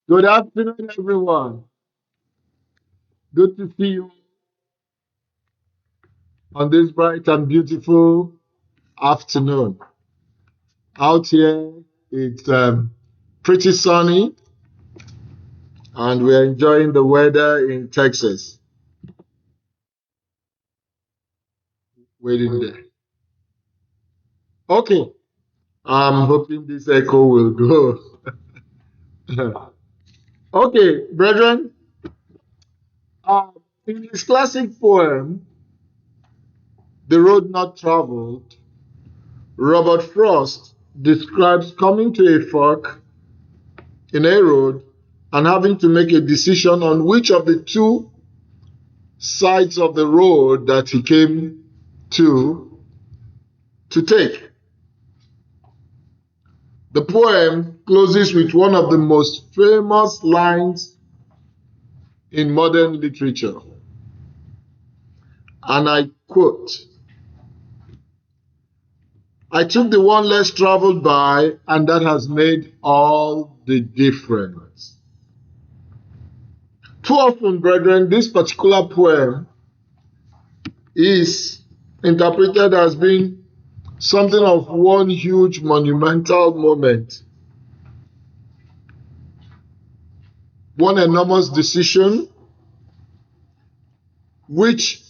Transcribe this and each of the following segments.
Good afternoon, everyone. Good to see you on this bright and beautiful afternoon. Out here, it's pretty sunny, and we're enjoying the weather in Texas. Waiting there. Okay, I'm hoping this echo will go. Okay, brethren, uh, in his classic poem, The Road Not Traveled, Robert Frost describes coming to a fork in a road and having to make a decision on which of the two sides of the road that he came to take. The poem closes with one of the most famous lines in modern literature, and I quote, "I took the one less traveled by, and that has made all the difference." Too often, brethren, this particular poem is interpreted as being something of one huge monumental moment, one enormous decision, which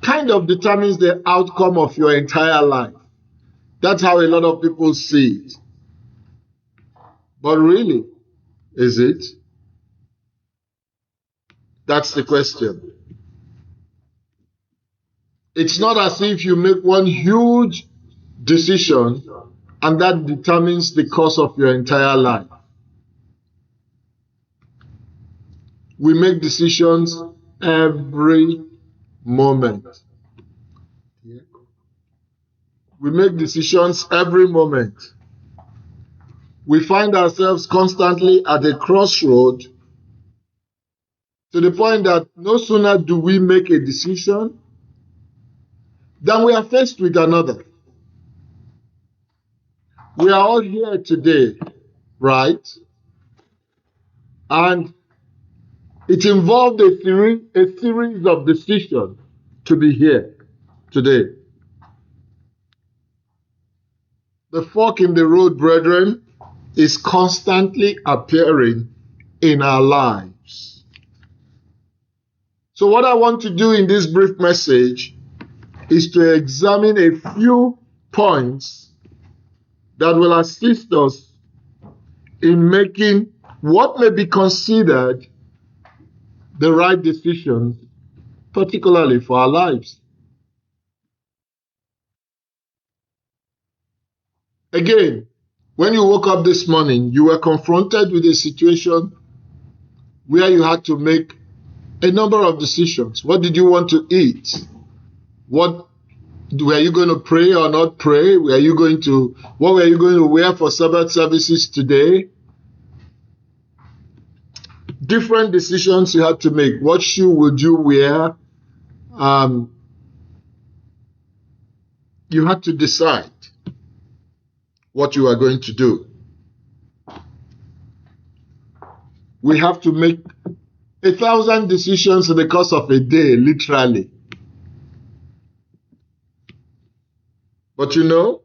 kind of determines the outcome of your entire life. That's how a lot of people see it. But really, is it? That's the question. It's not as if you make one huge decision and that determines the course of your entire life. We make decisions every moment. We make decisions every moment. We find ourselves constantly at a crossroad to the point that no sooner do we make a decision than we are faced with another. We are all here today, right? And it involved a series of decisions to be here today. The fork in the road, brethren, is constantly appearing in our lives. So what I want to do in this brief message is to examine a few points that will assist us in making what may be considered the right decisions, particularly for our lives. Again, when you woke up this morning, you were confronted with a situation where you had to make a number of decisions. What did you want to eat? What were you going to pray or not pray? What were you going to wear for Sabbath services today? Different decisions you had to make. What shoe would you wear? You had to decide what you are going to do. We have to make 1,000 decisions in the course of a day, literally. But you know,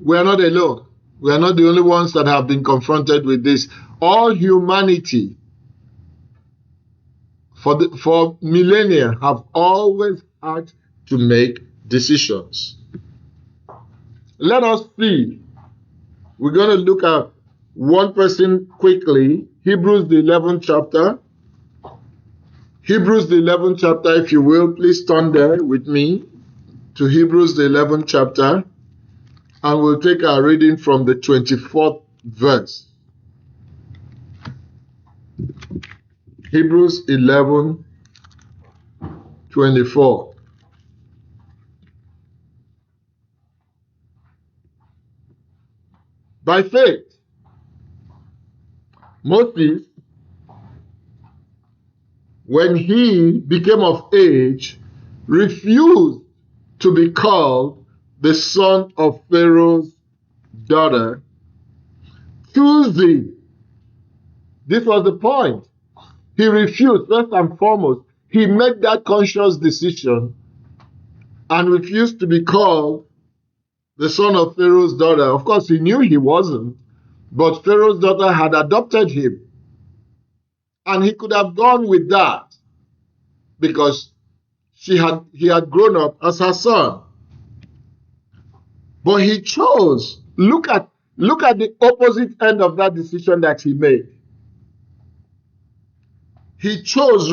we are not alone. We are not the only ones that have been confronted with this. All humanity for millennia have always had to make decisions. Let us see. We're going to look at one person quickly. Hebrews the 11th chapter. Hebrews the 11th chapter, if you will, please turn there with me to Hebrews the 11th chapter, and we'll take our reading from the 24th verse. Hebrews 11:24. By faith, Moses, when he became of age, refused to be called the son of Pharaoh's daughter, choosing This was the point. He refused, first and foremost. He made that conscious decision and refused to be called the son of Pharaoh's daughter. Of course, he knew he wasn't, but Pharaoh's daughter had adopted him. And he could have gone with that because he had grown up as her son. But he chose. Look at the opposite end of that decision that he made. He chose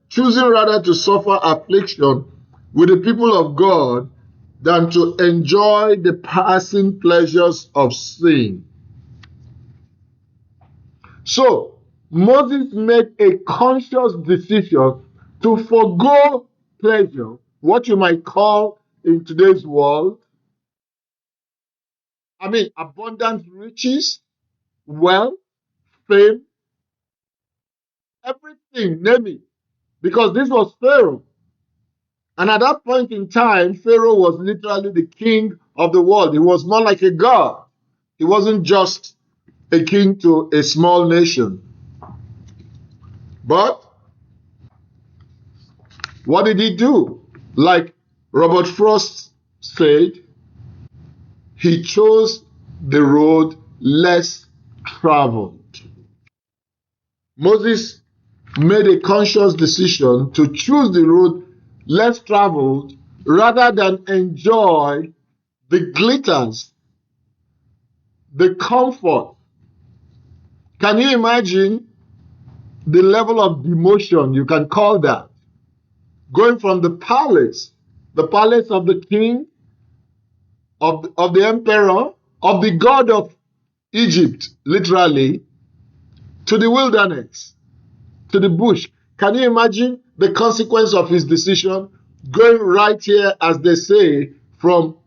choosing rather to suffer affliction with the people of God than to enjoy the passing pleasures of sin. So, Moses made a conscious decision to forego pleasure, what you might call in today's world, abundant riches, wealth, fame, everything, name it. Because this was Pharaoh. And at that point in time, Pharaoh was literally the king of the world. He was more like a god. He wasn't just a king to a small nation. But what did he do? Like Robert Frost said, he chose the road less traveled. Moses made a conscious decision to choose the road less traveled rather than enjoy the glitters, the comfort. Can you imagine the level of demotion, you can call that, going from the palace of the king, of the emperor, of the god of Egypt, literally, to the wilderness, to the bush. Can you imagine the consequence of his decision? Going right here, as they say, from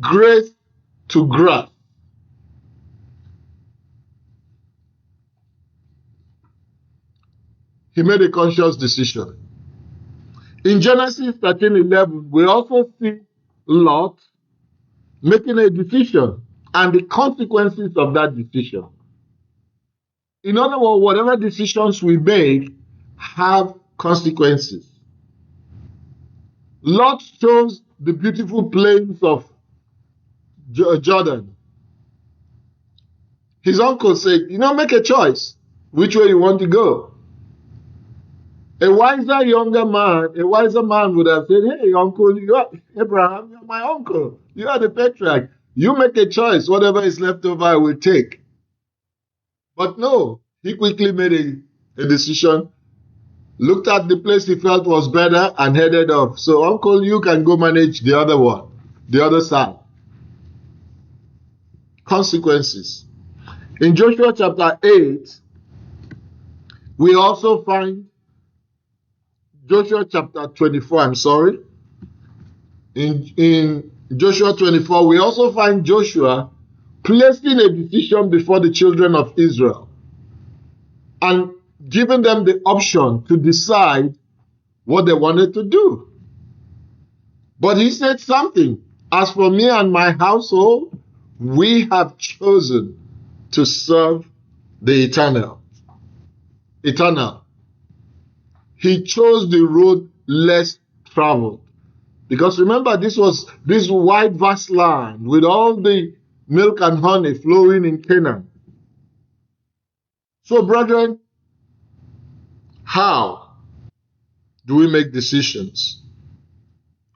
grace to grass. He made a conscious decision. In Genesis 13:11, we also see Lot making a decision and the consequences of that decision. In other words, whatever decisions we make have consequences. Lot chose the beautiful plains of Jordan. His uncle said, make a choice which way you want to go. A wiser man would have said, hey, uncle, Abraham, you're my uncle. You are the patriarch. You make a choice. Whatever is left over, I will take. But no, he quickly made a decision, looked at the place he felt was better, and headed off. So, uncle, you can go manage the other one, the other side. Consequences. In Joshua chapter 8, we also find Joshua chapter 24, In Joshua 24, we also find Joshua placing a decision before the children of Israel and giving them the option to decide what they wanted to do. But he said something. As for me and my household, we have chosen to serve the eternal. Eternal. He chose the road less traveled. Because remember, this was this wide, vast land with all the milk and honey flowing in Canaan. So, brethren, how do we make decisions?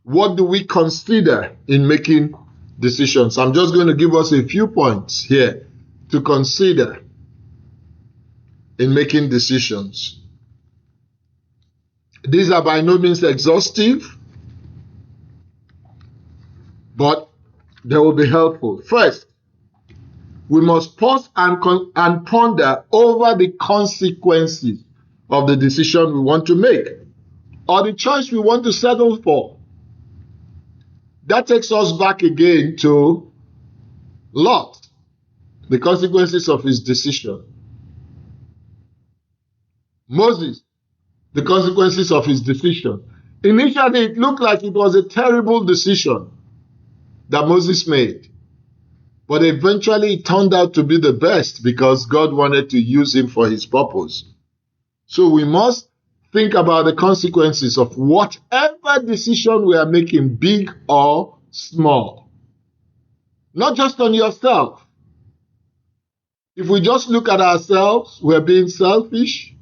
What do we consider in making decisions? I'm just going to give us a few points here to consider in making decisions. These are by no means exhaustive, but they will be helpful. First, we must pause and ponder over the consequences of the decision we want to make or the choice we want to settle for. That takes us back again to Lot, the consequences of his decision. Moses, the consequences of his decision. Initially, it looked like it was a terrible decision that Moses made. But eventually it turned out to be the best because God wanted to use him for his purpose. So we must think about the consequences of whatever decision we are making, big or small. Not just on yourself. If we just look at ourselves, we're being selfish.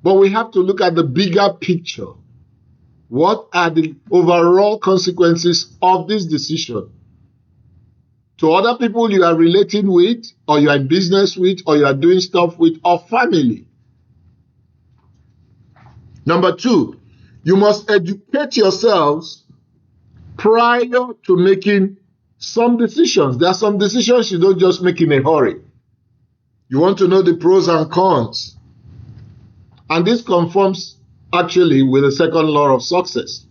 But we have to look at the bigger picture. What are the overall consequences of this decision? To other people you are relating with, or you are in business with, or you are doing stuff with, or family. Number 2, you must educate yourselves prior to making some decisions. There are some decisions you don't just make in a hurry. You want to know the pros and cons. And this conforms actually with the second law of success.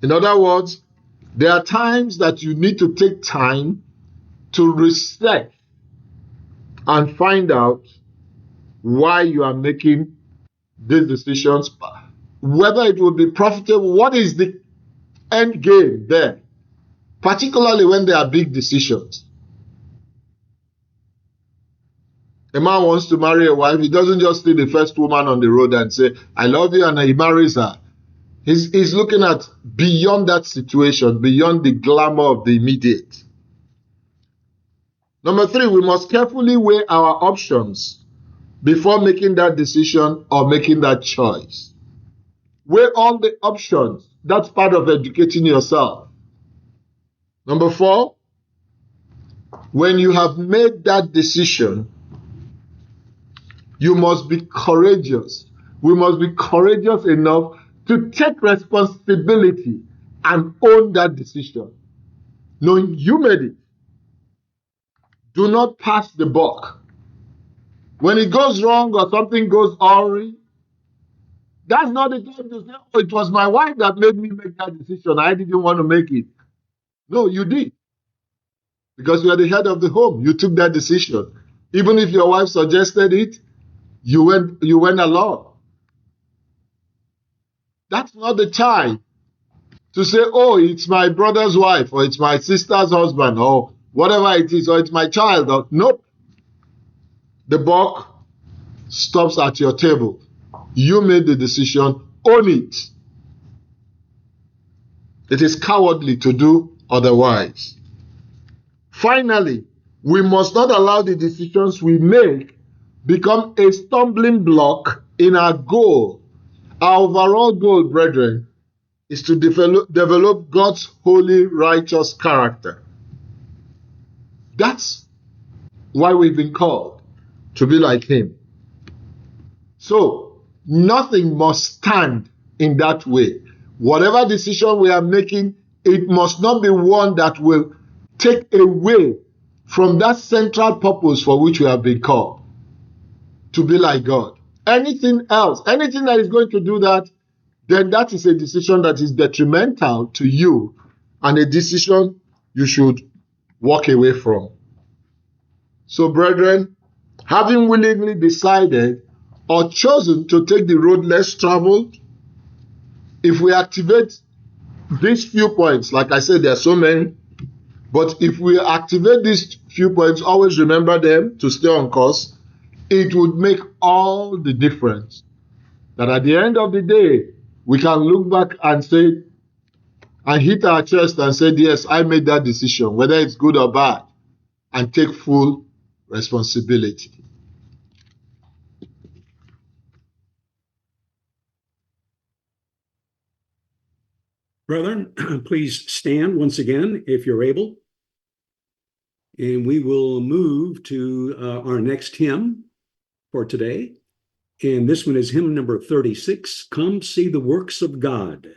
In other words, there are times that you need to take time to research and find out why you are making these decisions, whether it will be profitable, what is the end game there, particularly when there are big decisions. A man wants to marry a wife, he doesn't just see the first woman on the road and say, I love you, and he marries her. He's looking at beyond that situation, beyond the glamour of the immediate. Number 3, we must carefully weigh our options before making that decision or making that choice. Weigh all the options. That's part of educating yourself. Number 4, when you have made that decision, you must be courageous. We must be courageous enough to take responsibility and own that decision, knowing you made it. Do not pass the buck. When it goes wrong or something goes awry, that's not the time to say, oh, it was my wife that made me make that decision. I didn't want to make it. No, you did. Because you are the head of the home. You took that decision. Even if your wife suggested it, you went along. That's not the time to say, oh, it's my brother's wife, or it's my sister's husband, or whatever it is, or it's my child. Or, nope. The buck stops at your table. You made the decision, own it. It is cowardly to do otherwise. Finally, we must not allow the decisions we make become a stumbling block in our goal. Our overall goal, brethren, is to develop God's holy, righteous character. That's why we've been called to be like him. So, nothing must stand in that way. Whatever decision we are making, it must not be one that will take away from that central purpose for which we have been called, to be like God. Anything else, anything that is going to do that, then that is a decision that is detrimental to you and a decision you should walk away from. So, brethren, having willingly decided or chosen to take the road less traveled, if we activate these few points, like I said, there are so many, but if we activate these few points, always remember them to stay on course, it would make all the difference. That at the end of the day, we can look back and say, and hit our chest and say, yes, I made that decision, whether it's good or bad, and take full responsibility. Brethren, please stand once again if you're able. And we will move to our next hymn for today. And this one is hymn number 36, Come See the Works of God.